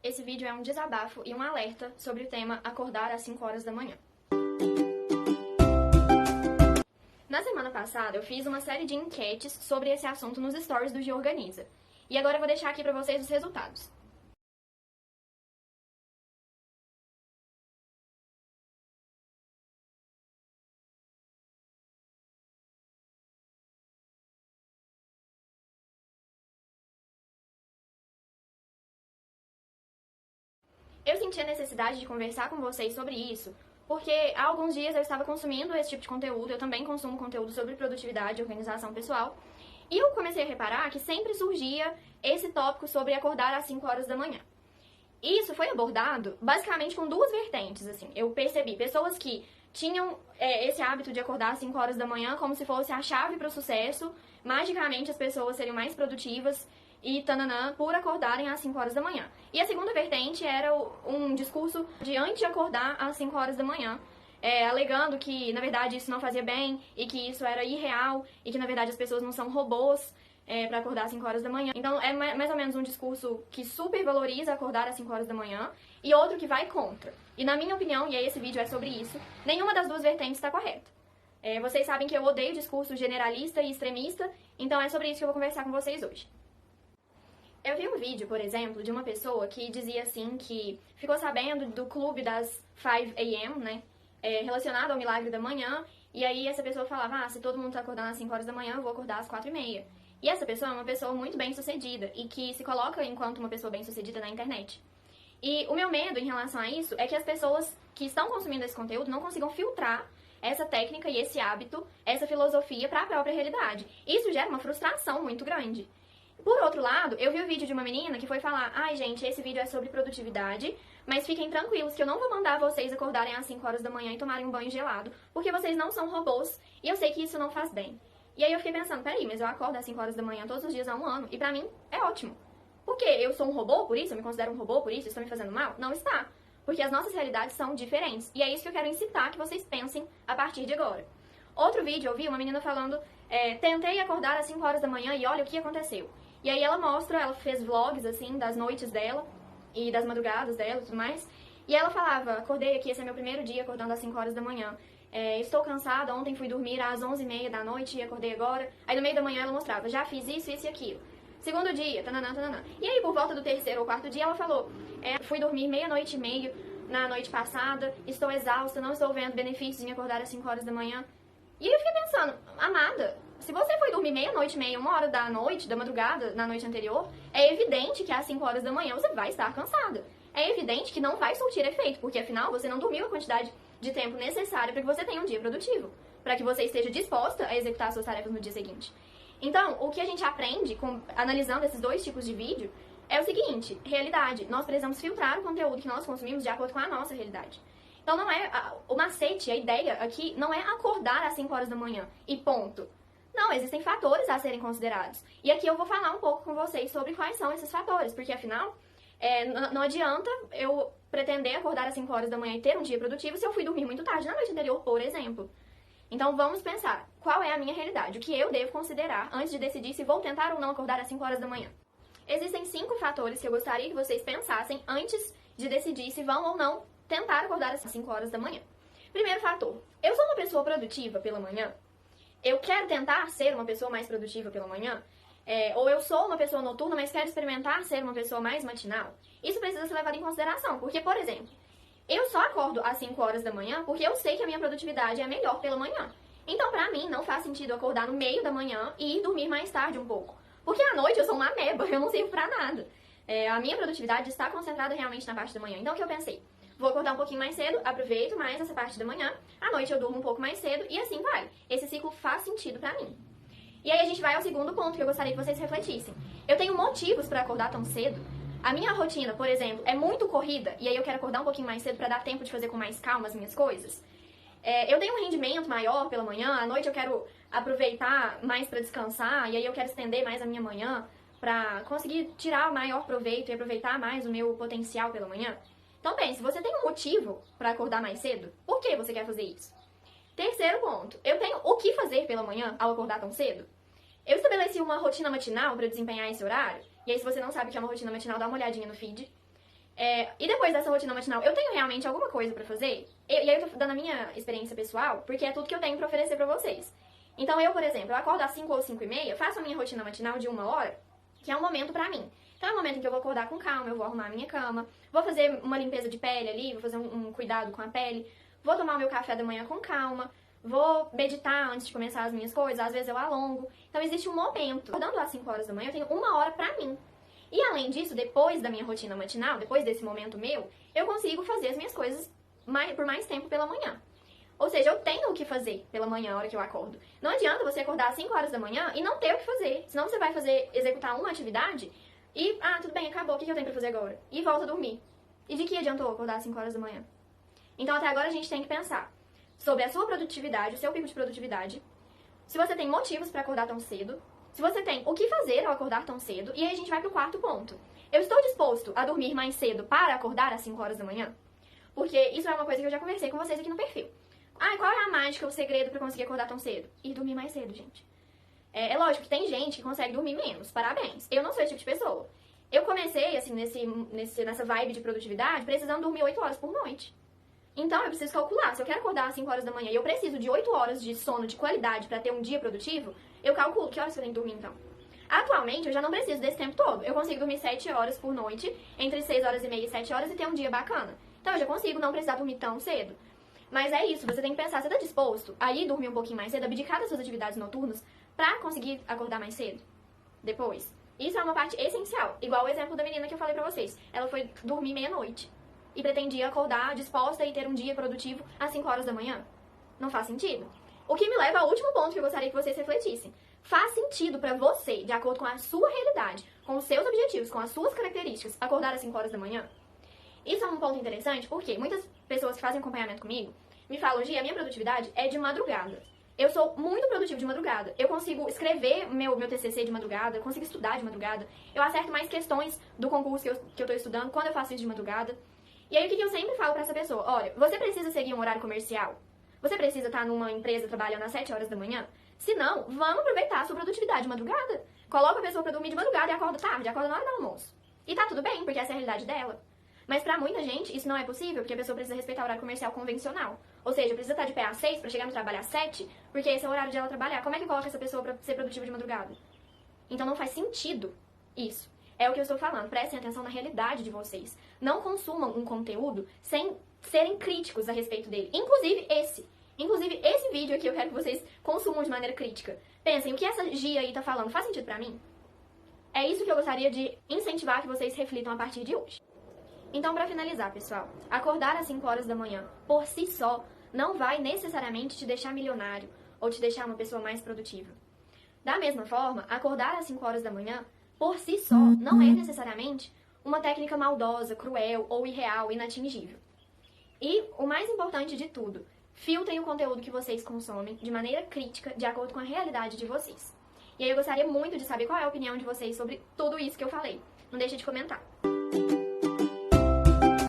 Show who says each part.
Speaker 1: Esse vídeo é um desabafo e um alerta sobre o tema acordar às 5 horas da manhã. Na semana passada, eu fiz uma série de enquetes sobre esse assunto nos stories do Giorganiza. E agora eu vou deixar aqui pra vocês os resultados. Eu senti a necessidade de conversar com vocês sobre isso, porque há alguns dias eu estava consumindo esse tipo de conteúdo, eu também consumo conteúdo sobre produtividade e organização pessoal, e eu comecei a reparar que sempre surgia esse tópico sobre acordar às 5 horas da manhã. Isso foi abordado basicamente com duas vertentes, assim. Eu percebi pessoas que tinham esse hábito de acordar às 5 horas da manhã como se fosse a chave para o sucesso, magicamente as pessoas seriam mais produtivas e tananã por acordarem às 5 horas da manhã. E a segunda vertente era um discurso de antes de acordar às 5 horas da manhã, alegando que, na verdade, isso não fazia bem e que isso era irreal e que, na verdade, as pessoas não são robôs para acordar às 5 horas da manhã. Então, é mais ou menos um discurso que supervaloriza acordar às 5 horas da manhã e outro que vai contra. E, na minha opinião, e aí esse vídeo é sobre isso, nenhuma das duas vertentes está correta. Vocês sabem que eu odeio discurso generalista e extremista, então é sobre isso que eu vou conversar com vocês hoje. Eu vi um vídeo, por exemplo, de uma pessoa que dizia assim que ficou sabendo do clube das 5 a.m., né, relacionado ao milagre da manhã, e aí essa pessoa falava, se todo mundo tá acordando às 5 horas da manhã, eu vou acordar às 4h30. E essa pessoa é uma pessoa muito bem-sucedida e que se coloca enquanto uma pessoa bem-sucedida na internet. E o meu medo em relação a isso é que as pessoas que estão consumindo esse conteúdo não consigam filtrar essa técnica e esse hábito, essa filosofia para a própria realidade. Isso gera uma frustração muito grande. Por outro lado, eu vi o vídeo de uma menina que foi falar, gente, esse vídeo é sobre produtividade, mas fiquem tranquilos que eu não vou mandar vocês acordarem às 5 horas da manhã e tomarem um banho gelado, porque vocês não são robôs e eu sei que isso não faz bem. E aí eu fiquei pensando, peraí, mas eu acordo às 5 horas da manhã todos os dias há um ano, e pra mim é ótimo. Por quê? Eu sou um robô por isso? Eu me considero um robô por isso? Estou me fazendo mal? Não está. Porque as nossas realidades são diferentes. E é isso que eu quero incitar que vocês pensem a partir de agora. Outro vídeo eu vi uma menina falando, tentei acordar às 5 horas da manhã e olha o que aconteceu. E aí ela fez vlogs, assim, das noites dela e das madrugadas dela e tudo mais. E ela falava, acordei aqui, esse é meu primeiro dia acordando às 5 horas da manhã. Estou cansada, ontem fui dormir às 11h30 da noite e acordei agora. Aí no meio da manhã ela mostrava, já fiz isso, isso e aquilo. Segundo dia, tananã, tananã. E aí por volta do terceiro ou quarto dia ela falou, fui dormir 00h30 na noite passada, estou exausta, não estou vendo benefícios em acordar às 5 horas da manhã. E aí eu fiquei pensando, amada, se você foi dormir 00h30, 1h da noite, da madrugada, na noite anterior, é evidente que às 5 horas da manhã você vai estar cansada. É evidente que não vai surtir efeito, porque afinal você não dormiu a quantidade de tempo necessária para que você tenha um dia produtivo, para que você esteja disposta a executar suas tarefas no dia seguinte. Então, o que a gente aprende analisando esses dois tipos de vídeo é o seguinte, realidade, nós precisamos filtrar o conteúdo que nós consumimos de acordo com a nossa realidade. Então não é, o macete, a ideia aqui não é acordar às 5 horas da manhã e ponto. Não, existem fatores a serem considerados. E aqui eu vou falar um pouco com vocês sobre quais são esses fatores, porque afinal, não adianta eu pretender acordar às 5 horas da manhã e ter um dia produtivo se eu fui dormir muito tarde na noite anterior, por exemplo. Então vamos pensar, qual é a minha realidade? O que eu devo considerar antes de decidir se vou tentar ou não acordar às 5 horas da manhã? Existem 5 fatores que eu gostaria que vocês pensassem antes de decidir se vão ou não tentar acordar às 5 horas da manhã. Primeiro fator, eu sou uma pessoa produtiva pela manhã? Eu quero tentar ser uma pessoa mais produtiva pela manhã? Ou eu sou uma pessoa noturna, mas quero experimentar ser uma pessoa mais matinal? Isso precisa ser levado em consideração, porque, por exemplo, eu só acordo às 5 horas da manhã porque eu sei que a minha produtividade é melhor pela manhã. Então, pra mim, não faz sentido acordar no meio da manhã e ir dormir mais tarde um pouco. Porque à noite eu sou uma ameba, eu não sirvo pra nada. A minha produtividade está concentrada realmente na parte da manhã. Então, o que eu pensei? Vou acordar um pouquinho mais cedo, aproveito mais essa parte da manhã, à noite eu durmo um pouco mais cedo e assim vai. Esse ciclo faz sentido pra mim. E aí a gente vai ao segundo ponto que eu gostaria que vocês refletissem. Eu tenho motivos pra acordar tão cedo. A minha rotina, por exemplo, é muito corrida e aí eu quero acordar um pouquinho mais cedo pra dar tempo de fazer com mais calma as minhas coisas. Eu tenho um rendimento maior pela manhã, à noite eu quero aproveitar mais pra descansar e aí eu quero estender mais a minha manhã pra conseguir tirar maior proveito e aproveitar mais o meu potencial pela manhã. Então, bem, se você tem um motivo para acordar mais cedo, por que você quer fazer isso? Terceiro ponto, eu tenho o que fazer pela manhã ao acordar tão cedo? Eu estabeleci uma rotina matinal para desempenhar esse horário, e aí se você não sabe o que é uma rotina matinal, dá uma olhadinha no feed. E depois dessa rotina matinal, eu tenho realmente alguma coisa pra fazer? E aí eu tô dando a minha experiência pessoal, porque é tudo que eu tenho pra oferecer pra vocês. Então eu, por exemplo, eu acordo às 5 ou 5 e meia, faço a minha rotina matinal de 1 hora, que é um momento pra mim. Então é um momento em que eu vou acordar com calma, eu vou arrumar a minha cama, vou fazer uma limpeza de pele ali, vou fazer um cuidado com a pele, vou tomar o meu café da manhã com calma, vou meditar antes de começar as minhas coisas, às vezes eu alongo. Então existe um momento. Acordando às 5 horas da manhã, eu tenho 1 hora pra mim. E além disso, depois da minha rotina matinal, depois desse momento meu, eu consigo fazer as minhas coisas por mais tempo pela manhã. Ou seja, eu tenho o que fazer pela manhã, a hora que eu acordo. Não adianta você acordar às 5 horas da manhã e não ter o que fazer. Senão você vai executar uma atividade e, tudo bem, acabou, o que eu tenho pra fazer agora? E volta a dormir. E de que adiantou acordar às 5 horas da manhã? Então até agora a gente tem que pensar sobre a sua produtividade, o seu pico de produtividade, se você tem motivos pra acordar tão cedo, se você tem o que fazer ao acordar tão cedo, e aí a gente vai pro quarto ponto. Eu estou disposto a dormir mais cedo para acordar às 5 horas da manhã? Porque isso é uma coisa que eu já conversei com vocês aqui no perfil. Qual é a mágica, o segredo pra conseguir acordar tão cedo? Ir dormir mais cedo, gente. É lógico que tem gente que consegue dormir menos, parabéns. Eu não sou esse tipo de pessoa. Eu comecei, assim, nessa vibe de produtividade, precisando dormir 8 horas por noite. Então, eu preciso calcular. Se eu quero acordar às 5 horas da manhã e eu preciso de 8 horas de sono de qualidade pra ter um dia produtivo, eu calculo que horas que eu tenho que dormir, então. Atualmente, eu já não preciso desse tempo todo. Eu consigo dormir 7 horas por noite, entre 6 horas e meia e 7 horas, e ter um dia bacana. Então, eu já consigo não precisar dormir tão cedo. Mas é isso, você tem que pensar, você tá disposto a ir dormir um pouquinho mais cedo, abdicar das suas atividades noturnas pra conseguir acordar mais cedo? Depois. Isso é uma parte essencial. Igual o exemplo da menina que eu falei pra vocês. Ela foi dormir meia-noite e pretendia acordar disposta e ter um dia produtivo às 5 horas da manhã. Não faz sentido. O que me leva ao último ponto que eu gostaria que vocês refletissem. Faz sentido pra você, de acordo com a sua realidade, com os seus objetivos, com as suas características, acordar às 5 horas da manhã? Isso é um ponto interessante porque muitas pessoas que fazem acompanhamento comigo me falam, Gi, a minha produtividade é de madrugada. Eu sou muito produtiva de madrugada. Eu consigo escrever meu TCC de madrugada, eu consigo estudar de madrugada. Eu acerto mais questões do concurso que eu tô estudando quando eu faço isso de madrugada. E aí o que eu sempre falo pra essa pessoa? Olha, você precisa seguir um horário comercial? Você precisa estar numa empresa trabalhando às 7 horas da manhã? Se não, vamos aproveitar a sua produtividade de madrugada. Coloca a pessoa pra dormir de madrugada e acorda tarde, acorda na hora do almoço. E tá tudo bem, porque essa é a realidade dela. Mas pra muita gente, isso não é possível, porque a pessoa precisa respeitar o horário comercial convencional. Ou seja, precisa estar de pé às 6 pra chegar no trabalho às 7, porque esse é o horário de ela trabalhar. Como é que coloca essa pessoa pra ser produtiva de madrugada? Então não faz sentido isso. É o que eu estou falando. Prestem atenção na realidade de vocês. Não consumam um conteúdo sem serem críticos a respeito dele. Inclusive esse vídeo aqui eu quero que vocês consumam de maneira crítica. Pensem, o que essa Gia aí tá falando faz sentido pra mim? É isso que eu gostaria de incentivar que vocês reflitam a partir de hoje. Então, pra finalizar, pessoal, acordar às 5 horas da manhã, por si só, não vai necessariamente te deixar milionário ou te deixar uma pessoa mais produtiva. Da mesma forma, acordar às 5 horas da manhã, por si só, não é necessariamente uma técnica maldosa, cruel ou irreal, inatingível. E o mais importante de tudo, filtrem o conteúdo que vocês consomem de maneira crítica, de acordo com a realidade de vocês. E aí eu gostaria muito de saber qual é a opinião de vocês sobre tudo isso que eu falei. Não deixe de comentar.